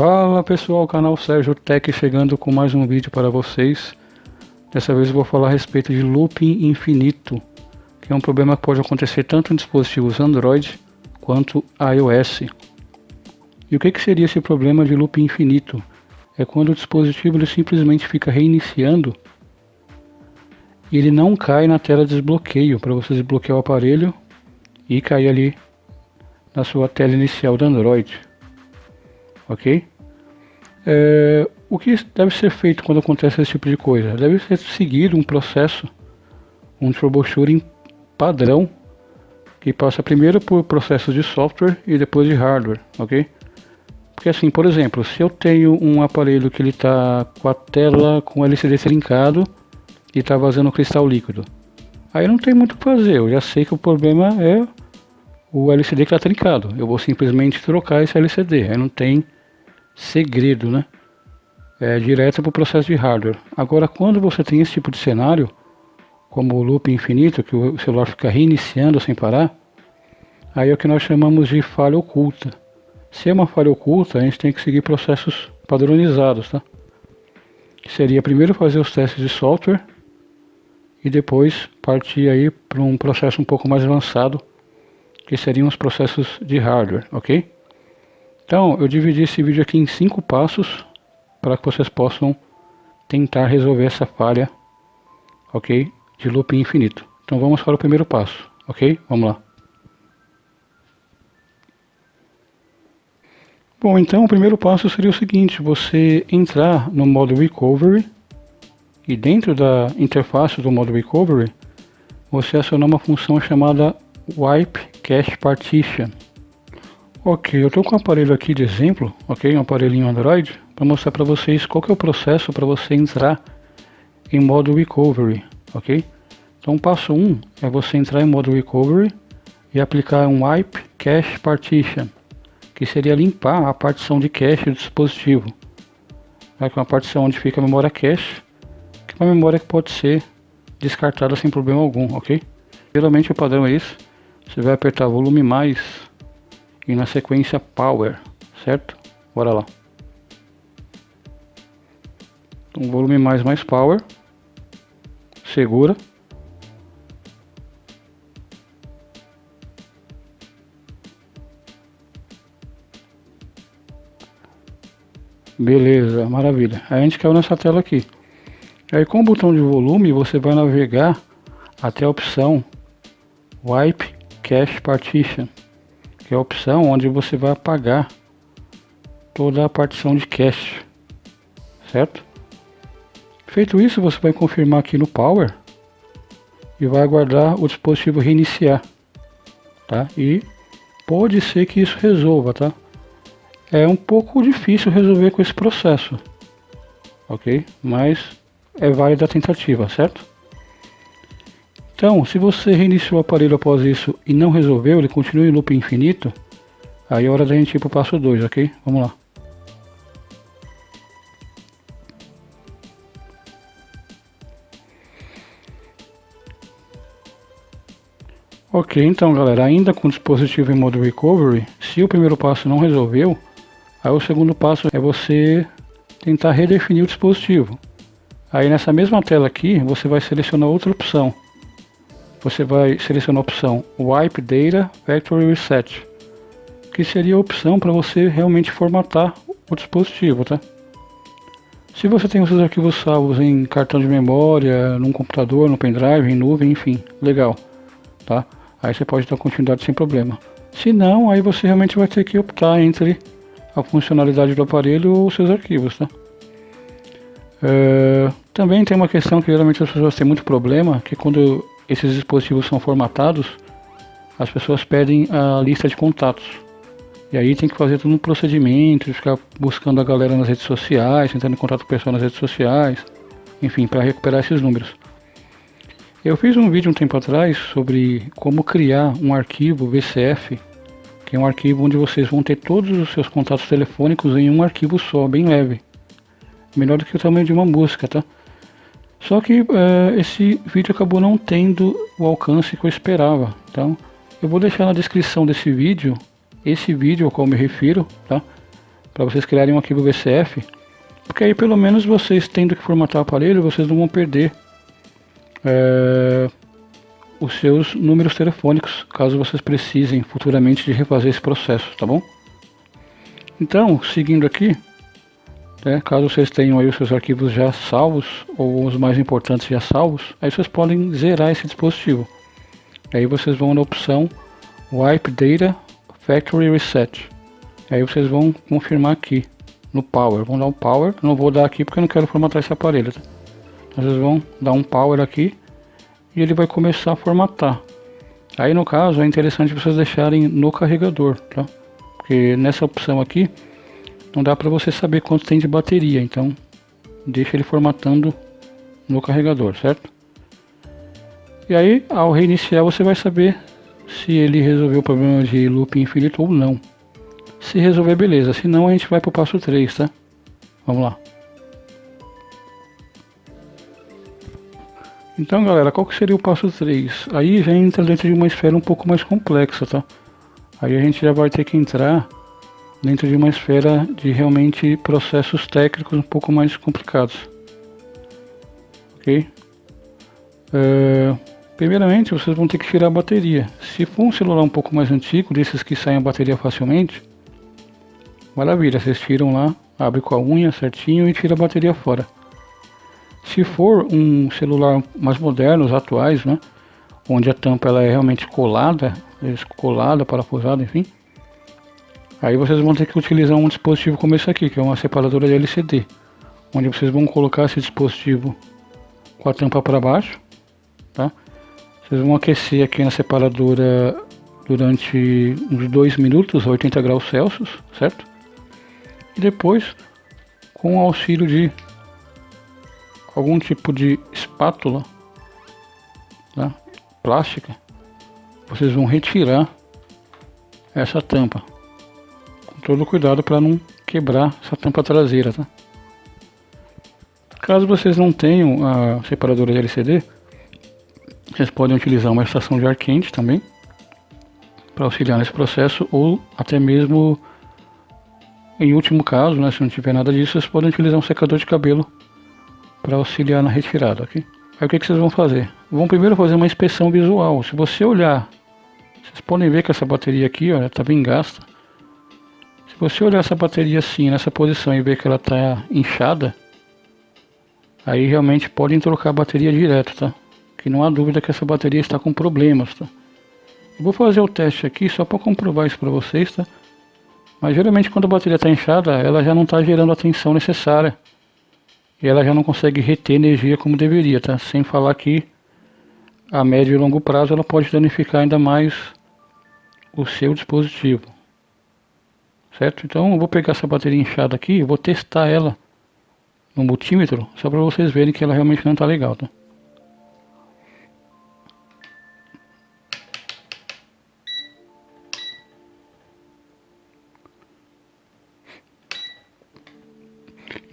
Fala pessoal, canal Sérgio Tech chegando com mais um vídeo para vocês. Dessa vez eu vou falar a respeito de looping infinito, que é um problema que pode acontecer tanto em dispositivos Android quanto iOS. E o que seria esse problema de looping infinito? É quando o dispositivo ele simplesmente fica reiniciando e ele não cai na tela de desbloqueio, para você desbloquear o aparelho e cair ali na sua tela inicial do Android. Ok? O que deve ser feito quando acontece esse tipo de coisa? Deve ser seguido um processo, um troubleshooting padrão, que passa primeiro por processos de software e depois de hardware, ok? Porque assim, por exemplo, se eu tenho um aparelho que ele está com a tela com o LCD trincado e está vazando cristal líquido, aí não tem muito o que fazer, eu já sei que o problema é o LCD que está trincado, eu vou simplesmente trocar esse LCD, aí não tem segredo, né? É direto para o processo de hardware. Agora, quando você tem esse tipo de cenário, como o loop infinito, que o celular fica reiniciando sem parar, aí é o que nós chamamos de falha oculta. Se é uma falha oculta, a gente tem que seguir processos padronizados, tá? Que seria primeiro fazer os testes de software e depois partir aí para um processo um pouco mais avançado, que seriam os processos de hardware, ok? Então, eu dividi esse vídeo aqui em 5 passos para que vocês possam tentar resolver essa falha, ok? De looping infinito. Então vamos para o primeiro passo, ok? Vamos lá. Bom, então o primeiro passo seria o seguinte: você entrar no modo Recovery e dentro da interface do modo Recovery você acionar uma função chamada Wipe Cache Partition. Ok, eu estou com um aparelho aqui de exemplo, ok? Um aparelhinho Android, para mostrar para vocês qual que é o processo para você entrar em modo Recovery, ok? Então, passo 1 é você entrar em modo Recovery e aplicar um Wipe Cache Partition, que seria limpar a partição de cache do dispositivo. É uma partição onde fica a memória cache, que é uma memória que pode ser descartada sem problema algum, ok? Geralmente o padrão é isso, você vai apertar volume mais e na sequência Power, certo? Bora lá. Então, volume mais Power, segura. Beleza, maravilha. Aí a gente caiu nessa tela aqui. Aí com o botão de volume você vai navegar até a opção Wipe Cache Partition, que é a opção onde você vai apagar toda a partição de cache, certo? Feito isso, você vai confirmar aqui no Power e vai aguardar o dispositivo reiniciar, tá? E pode ser que isso resolva, tá? É um pouco difícil resolver com esse processo, ok? Mas é válida a tentativa, certo? Então, se você reiniciou o aparelho após isso e não resolveu, ele continua em loop infinito, aí é hora da gente ir para o passo 2, ok? Vamos lá. Ok, então galera, ainda com o dispositivo em modo Recovery, se o primeiro passo não resolveu, aí o segundo passo é você tentar redefinir o dispositivo. Aí nessa mesma tela aqui, você vai selecionar outra opção. Você vai selecionar a opção Wipe Data Factory Reset, que seria a opção para você realmente formatar o dispositivo, tá? Se você tem os seus arquivos salvos em cartão de memória, num computador, no pendrive, em nuvem, enfim, legal, tá? Aí você pode dar continuidade sem problema. Se não, aí você realmente vai ter que optar entre a funcionalidade do aparelho ou os seus arquivos, tá? Também tem uma questão que geralmente as pessoas têm muito problema, que quando esses dispositivos são formatados, as pessoas pedem a lista de contatos. E aí tem que fazer todo um procedimento, de ficar buscando a galera nas redes sociais, entrando em contato com o pessoal nas redes sociais, enfim, para recuperar esses números. Eu fiz um vídeo um tempo atrás sobre como criar um arquivo VCF, que é um arquivo onde vocês vão ter todos os seus contatos telefônicos em um arquivo só, bem leve. Melhor do que o tamanho de uma música, tá? Só que esse vídeo acabou não tendo o alcance que eu esperava. Então eu vou deixar na descrição desse vídeo, esse vídeo ao qual me refiro, tá? para vocês criarem um arquivo VCF, porque aí pelo menos vocês tendo que formatar o aparelho, vocês não vão perder os seus números telefônicos, caso vocês precisem futuramente de refazer esse processo, tá bom? Então, seguindo aqui, caso vocês tenham aí os seus arquivos já salvos, ou os mais importantes já salvos, aí vocês podem zerar esse dispositivo. Aí vocês vão na opção Wipe Data Factory Reset. Aí vocês vão confirmar aqui no Power. Vão dar um Power. Eu não vou dar aqui porque eu não quero formatar esse aparelho. Tá? Vocês vão dar um Power aqui e ele vai começar a formatar. Aí no caso é interessante vocês deixarem no carregador, tá? Porque nessa opção aqui não dá para você saber quanto tem de bateria. Então deixa ele formatando no carregador, certo? E aí ao reiniciar você vai saber se ele resolveu o problema de loop infinito ou não. Se resolver, beleza. Se não, a gente vai para o passo 3, tá? Vamos lá. Então, galera, qual que seria o passo 3? Aí já entra dentro de uma esfera um pouco mais complexa, tá? Aí a gente já vai ter que entrar dentro de uma esfera de realmente processos técnicos um pouco mais complicados. Ok? Primeiramente, vocês vão ter que tirar a bateria. Se for um celular um pouco mais antigo, desses que saem a bateria facilmente, maravilha, vocês tiram lá, abre com a unha certinho e tira a bateria fora. Se for um celular mais moderno, os atuais, né, onde a tampa ela é realmente colada, parafusada, enfim, aí vocês vão ter que utilizar um dispositivo como esse aqui, que é uma separadora de LCD, onde vocês vão colocar esse dispositivo com a tampa para baixo, tá? Vocês vão aquecer aqui na separadora durante uns 2 minutos a 80 graus Celsius, certo? E depois, com o auxílio de algum tipo de espátula, tá, plástica, vocês vão retirar essa tampa. Com todo cuidado para não quebrar essa tampa traseira, tá? Caso vocês não tenham a separadora de LCD, vocês podem utilizar uma estação de ar quente também, para auxiliar nesse processo, ou até mesmo, em último caso, né, se não tiver nada disso, vocês podem utilizar um secador de cabelo para auxiliar na retirada, ok? Aí o que vocês vão fazer? Vão primeiro fazer uma inspeção visual. Se você olhar, vocês podem ver que essa bateria aqui, ó, está bem gasta. Se você olhar essa bateria assim, nessa posição, e ver que ela está inchada, aí realmente podem trocar a bateria direto, tá? Que não há dúvida que essa bateria está com problemas, tá? Eu vou fazer o teste aqui só para comprovar isso para vocês, tá? Mas geralmente quando a bateria está inchada, ela já não está gerando a tensão necessária. E ela já não consegue reter energia como deveria, tá? Sem falar que a médio e longo prazo ela pode danificar ainda mais o seu dispositivo. Certo? Então eu vou pegar essa bateria inchada aqui, eu vou testar ela no multímetro, só para vocês verem que ela realmente não está legal, tá?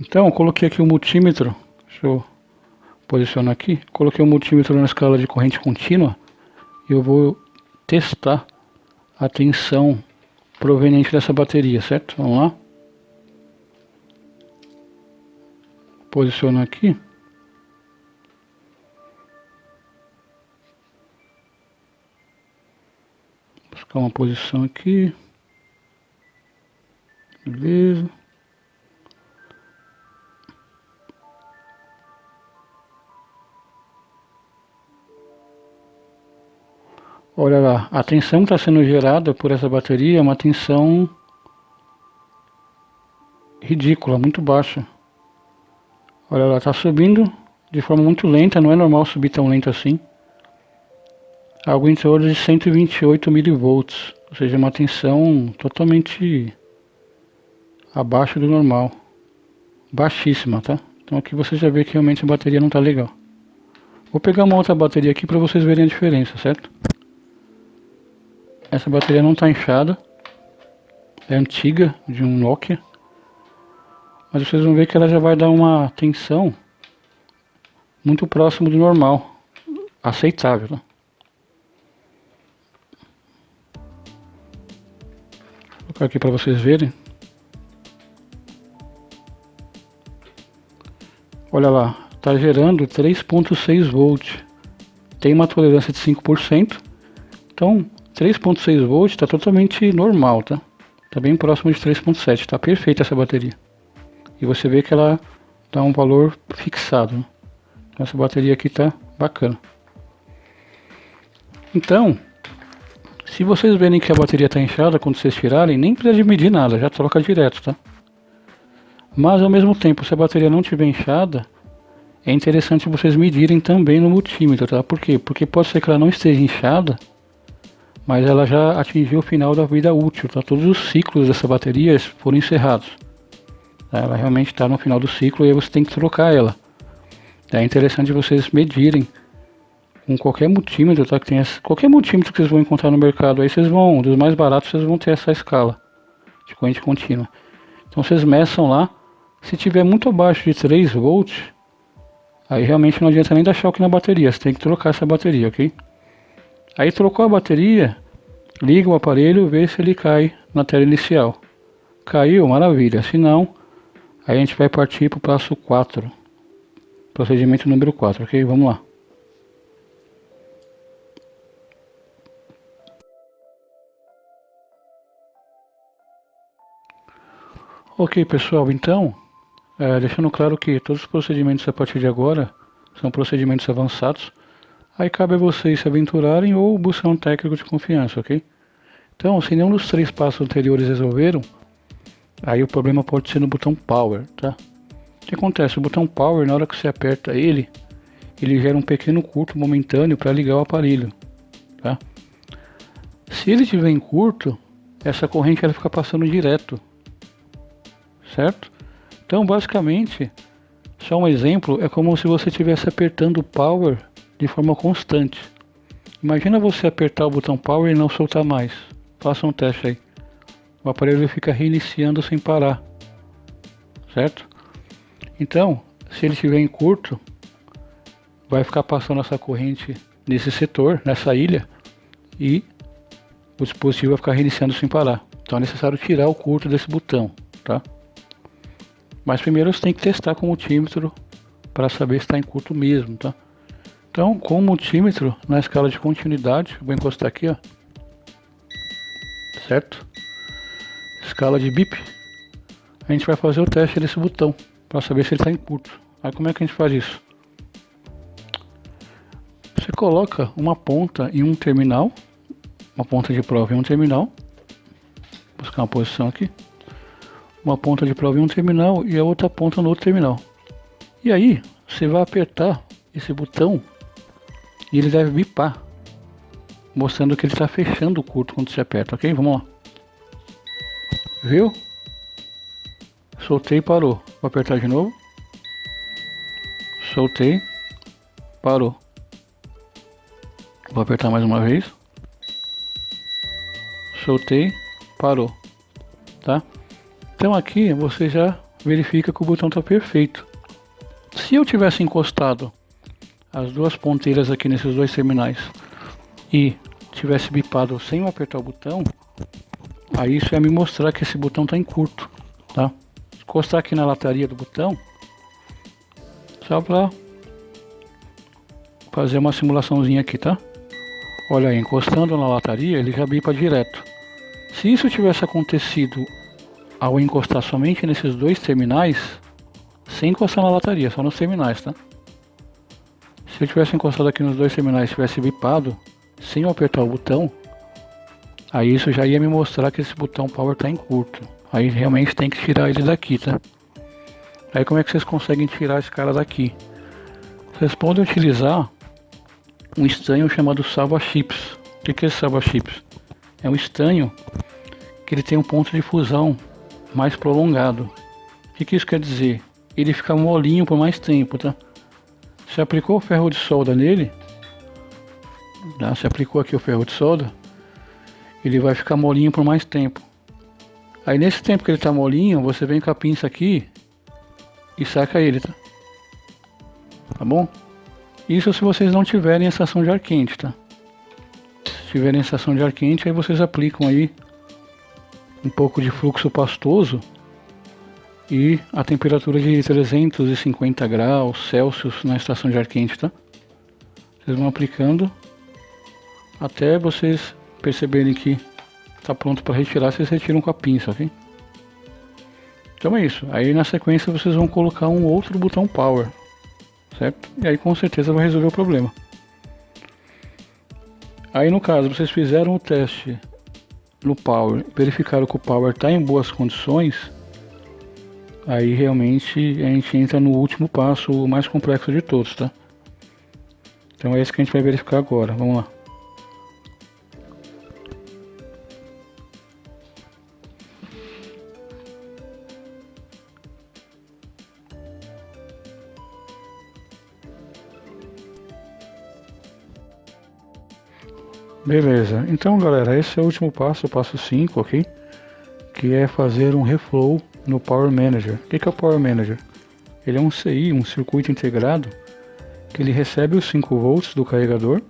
Então, eu coloquei aqui o multímetro, deixa eu posicionar aqui, coloquei o multímetro na escala de corrente contínua e eu vou testar a tensão proveniente dessa bateria, certo? Vamos lá. Posicionar aqui. Buscar uma posição aqui. Beleza. Olha lá, a tensão que está sendo gerada por essa bateria é uma tensão ridícula, muito baixa. Olha lá, está subindo de forma muito lenta, não é normal subir tão lento assim. Algo em torno de 128 milivolts, ou seja, uma tensão totalmente abaixo do normal. Baixíssima, tá? Então aqui você já vê que realmente a bateria não está legal. Vou pegar uma outra bateria aqui para vocês verem a diferença, certo? Essa bateria não está inchada, é antiga, de um Nokia, mas vocês vão ver que ela já vai dar uma tensão muito próximo do normal, aceitável, né? Vou colocar aqui para vocês verem. Olha lá, está gerando 3.6 volts. Tem uma tolerância de 5%. Então, 3.6 volts está totalmente normal, tá? Está bem próximo de 3.7. Está perfeita essa bateria. E você vê que ela dá um valor fixado, né? Então, essa bateria aqui está bacana. Então, se vocês verem que a bateria está inchada, quando vocês tirarem, nem precisa de medir nada, já troca direto, tá? Mas ao mesmo tempo, se a bateria não estiver inchada, é interessante vocês medirem também no multímetro, tá? Por quê? Porque pode ser que ela não esteja inchada, mas ela já atingiu o final da vida útil, tá? Todos os ciclos dessa bateria foram encerrados. Tá? Ela realmente está no final do ciclo e aí você tem que trocar ela. É interessante vocês medirem com qualquer multímetro, tá? Qualquer multímetro que vocês vão encontrar no mercado, aí vocês vão, dos mais baratos, vocês vão ter essa escala de corrente contínua. Então vocês meçam lá, se tiver muito abaixo de 3 volts, aí realmente não adianta nem dar choque na bateria, você tem que trocar essa bateria, ok? Aí trocou a bateria, liga o aparelho e vê se ele cai na tela inicial. Caiu, maravilha, se não, aí a gente vai partir para o passo 4, procedimento número 4, ok? Vamos lá. Ok, pessoal, então, deixando claro que todos os procedimentos a partir de agora são procedimentos avançados, aí cabe a vocês se aventurarem ou buscar um técnico de confiança, ok? Então, se nenhum dos 3 passos anteriores resolveram, aí o problema pode ser no botão Power, tá? O que acontece? O botão Power, na hora que você aperta ele gera um pequeno curto momentâneo para ligar o aparelho, tá? Se ele estiver em curto, essa corrente ela fica passando direto, certo? Então, basicamente, só um exemplo, é como se você estivesse apertando o Power de forma constante. Imagina você apertar o botão Power e não soltar mais. Faça um teste aí. O aparelho fica reiniciando sem parar, certo? Então, se ele estiver em curto, vai ficar passando essa corrente nesse setor, nessa ilha, e o dispositivo vai ficar reiniciando sem parar. Então é necessário tirar o curto desse botão, tá? Mas primeiro você tem que testar com o multímetro para saber se está em curto mesmo, tá? Então, com o multímetro na escala de continuidade, vou encostar aqui, ó, certo? Escala de bip, a gente vai fazer o teste desse botão para saber se ele está em curto. Aí como é que a gente faz isso? Você coloca uma ponta em um terminal, uma ponta de prova em um terminal, vou buscar uma posição aqui, uma ponta de prova em um terminal e a outra ponta no outro terminal. E aí você vai apertar esse botão e ele deve bipar, mostrando que ele está fechando o curto quando você aperta, ok? Vamos lá. Viu? Soltei e parou. Vou apertar de novo. Soltei, parou. Vou apertar mais uma vez. Soltei, parou. Tá? Então aqui você já verifica que o botão está perfeito. Se eu tivesse encostado as duas ponteiras aqui nesses dois terminais e tivesse bipado sem apertar o botão, aí isso ia me mostrar que esse botão está em curto, tá? Encostar aqui na lataria do botão, só para fazer uma simulaçãozinha aqui, tá? Olha aí, encostando na lataria ele já bipa direto. Se isso tivesse acontecido ao encostar somente nesses dois terminais, sem encostar na lataria, só nos terminais, tá? Se eu tivesse encostado aqui nos dois terminais e tivesse bipado, sem eu apertar o botão, aí isso já ia me mostrar que esse botão Power está em curto. Aí realmente tem que tirar ele daqui, tá? Aí como é que vocês conseguem tirar esse cara daqui? Vocês podem utilizar um estanho chamado salva-chips. O que é esse salva-chips? É um estanho que ele tem um ponto de fusão mais prolongado. O que isso quer dizer? Ele fica molinho por mais tempo, tá? Você aplicou o ferro de solda nele, tá? Você aplicou aqui o ferro de solda, ele vai ficar molinho por mais tempo. Aí nesse tempo que ele tá molinho, você vem com a pinça aqui e saca ele, tá? Tá bom? Isso se vocês não tiverem estação de ar quente, tá? Se tiverem estação de ar quente, aí vocês aplicam aí um pouco de fluxo pastoso e a temperatura de 350 graus Celsius na estação de ar quente, tá? Vocês vão aplicando até vocês perceberem que está pronto para retirar, vocês retiram com a pinça, ok? Então é isso. Aí na sequência vocês vão colocar um outro botão Power, certo? E aí com certeza vai resolver o problema. Aí no caso vocês fizeram o teste no Power, verificaram que o Power está em boas condições, aí realmente a gente entra no último passo, o mais complexo de todos, tá? Então é isso que a gente vai verificar agora. Vamos lá. Beleza, então galera, esse é o último passo, o passo 5, ok? Que é fazer um reflow no Power Manager. O que é o Power Manager? Ele é um CI, um circuito integrado, que ele recebe os 5 volts do carregador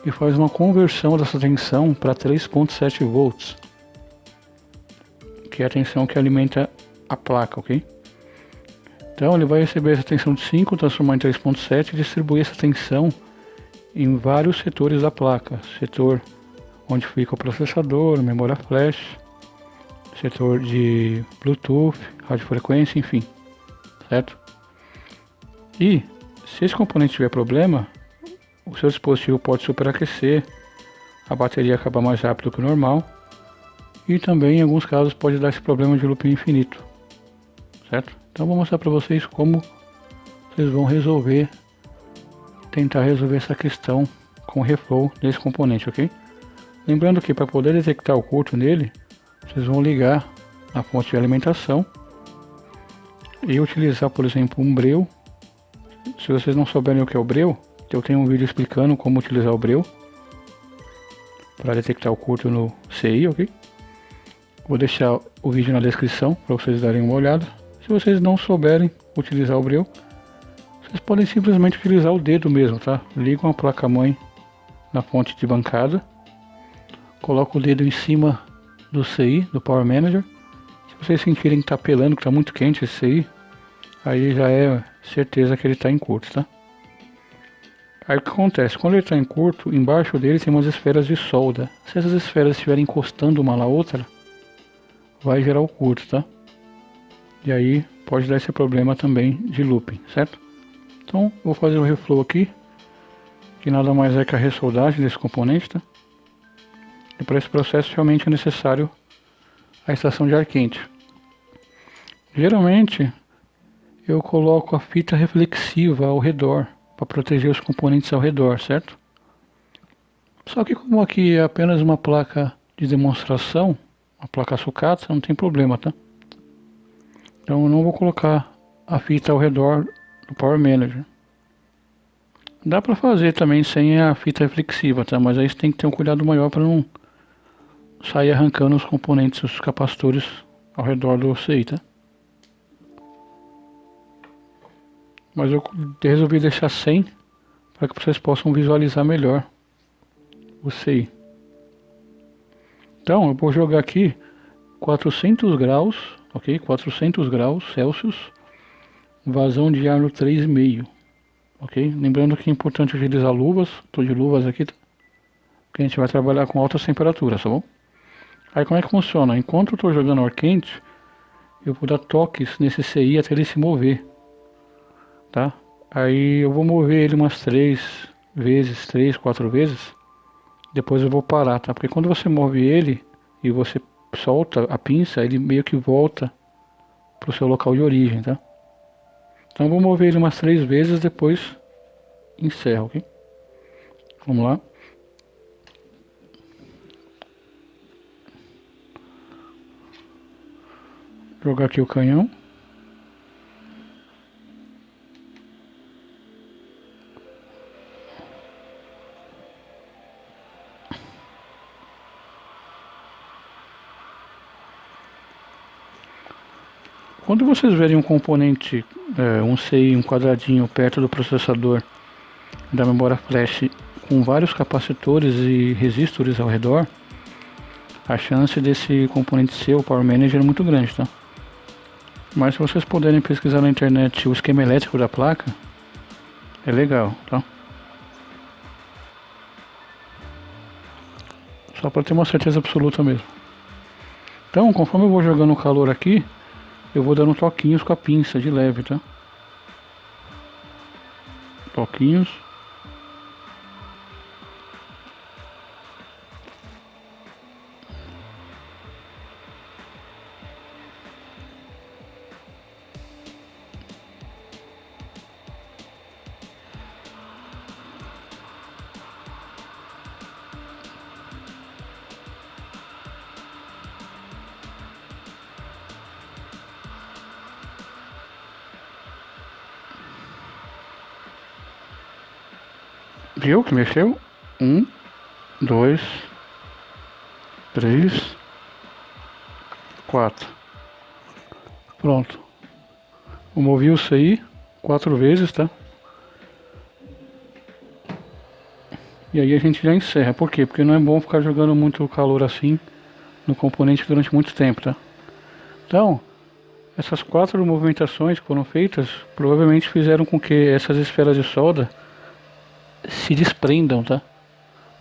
e faz uma conversão dessa tensão para 3.7 volts, que é a tensão que alimenta a placa, ok? Então ele vai receber essa tensão de 5, transformar em 3.7 e distribuir essa tensão em vários setores da placa. Setor onde fica o processador, memória flash, setor de Bluetooth, radiofrequência, enfim, certo? E se esse componente tiver problema, o seu dispositivo pode superaquecer, a bateria acaba mais rápido que o normal e também em alguns casos pode dar esse problema de looping infinito, certo? Então vou mostrar para vocês como vocês vão tentar resolver essa questão com o reflow desse componente, ok? Lembrando que para poder detectar o curto nele, vocês vão ligar a fonte de alimentação e utilizar, por exemplo, um breu. Se vocês não souberem o que é o breu, eu tenho um vídeo explicando como utilizar o breu para detectar o curto no CI, ok? Vou deixar o vídeo na descrição para vocês darem uma olhada. Se vocês não souberem utilizar o breu, vocês podem simplesmente utilizar o dedo mesmo, tá? Ligam a placa-mãe na fonte de bancada, coloca o dedo em cima do CI, do Power Manager. Se vocês sentirem que está pelando, que está muito quente esse CI, aí já é certeza que ele está em curto, tá? Aí o que acontece? Quando ele está em curto, embaixo dele tem umas esferas de solda. Se essas esferas estiverem encostando uma na outra, vai gerar o curto, tá? E aí pode dar esse problema também de looping, certo? Então vou fazer o reflow aqui, que nada mais é que a ressoldagem desse componente, tá? E para esse processo realmente é necessário a estação de ar quente. Geralmente eu coloco a fita reflexiva ao redor, para proteger os componentes ao redor, certo? Só que como aqui é apenas uma placa de demonstração, uma placa sucata, não tem problema, tá? Então eu não vou colocar a fita ao redor do Power Manager. Dá para fazer também sem a fita reflexiva, tá? Mas aí você tem que ter um cuidado maior para não sair arrancando os componentes, os capacitores ao redor do CI, tá? Mas eu resolvi deixar sem para que vocês possam visualizar melhor o CI. Então eu vou jogar aqui 400 graus, ok? 400 graus Celsius, vazão de ar no 3,5, ok? Lembrando que é importante utilizar luvas, estou de luvas aqui, tá? Porque a gente vai trabalhar com altas temperaturas, tá bom? Aí como é que funciona? Enquanto eu estou jogando ar quente, eu vou dar toques nesse CI até ele se mover, tá? Aí eu vou mover ele umas 3 vezes, 3, 4 vezes, depois eu vou parar, tá? Porque quando você move ele e você solta a pinça, ele meio que volta para o seu local de origem, tá? Então eu vou mover ele umas 3 vezes, depois encerro, ok? Vamos lá. Jogar aqui o canhão. Quando vocês verem um componente, um CI, um quadradinho perto do processador da memória flash com vários capacitores e resistores ao redor, a chance desse componente ser o Power Manager é muito grande, tá? Mas se vocês puderem pesquisar na internet o esquema elétrico da placa, é legal, tá? Só para ter uma certeza absoluta mesmo. Então, conforme eu vou jogando o calor aqui, eu vou dando toquinhos com a pinça de leve, tá? Toquinhos. Viu que mexeu? 1, 2, 3, 4. Pronto. Eu movi isso aí 4 vezes, tá? E aí a gente já encerra. Por quê? Porque não é bom ficar jogando muito calor assim no componente durante muito tempo, tá? Então, essas 4 movimentações que foram feitas provavelmente fizeram com que essas esferas de solda se desprendam, tá?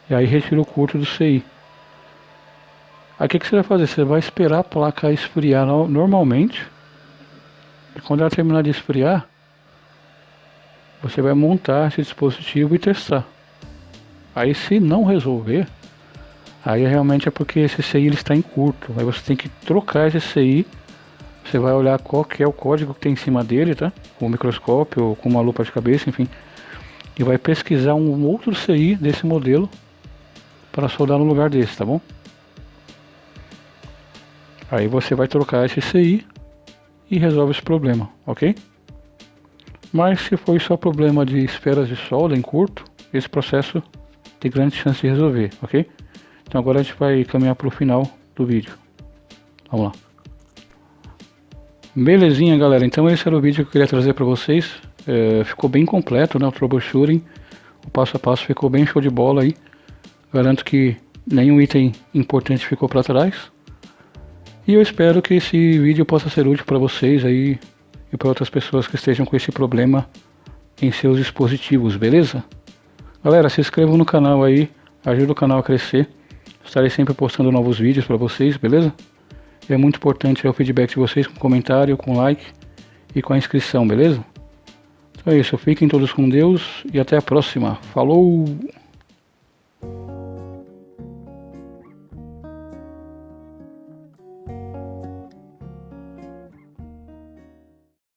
E aí retira o curto do CI. Aí o que você vai fazer? Você vai esperar a placa esfriar normalmente. E quando ela terminar de esfriar, você vai montar esse dispositivo e testar. Aí se não resolver, aí realmente é porque esse CI ele está em curto. Aí você tem que trocar esse CI. Você vai olhar qual que é o código que tem em cima dele, tá? Com o microscópio ou com uma lupa de cabeça, enfim. E vai pesquisar um outro CI desse modelo para soldar no lugar desse, tá bom? Aí você vai trocar esse CI e resolve esse problema, ok? Mas se foi só problema de esferas de solda em curto, esse processo tem grande chance de resolver, ok? Então agora a gente vai caminhar para o final do vídeo. Vamos lá. Belezinha, galera, então esse era o vídeo que eu queria trazer para vocês. Ficou bem completo, né, o troubleshooting. O passo a passo ficou bem show de bola aí. Garanto que nenhum item importante ficou para trás. E eu espero que esse vídeo possa ser útil para vocês aí e para outras pessoas que estejam com esse problema em seus dispositivos, beleza? Galera, se inscrevam no canal aí, ajuda o canal a crescer. Estarei sempre postando novos vídeos para vocês, beleza? E é muito importante o feedback de vocês com comentário, com like e com a inscrição, beleza? Então é isso, fiquem todos com Deus e até a próxima. Falou!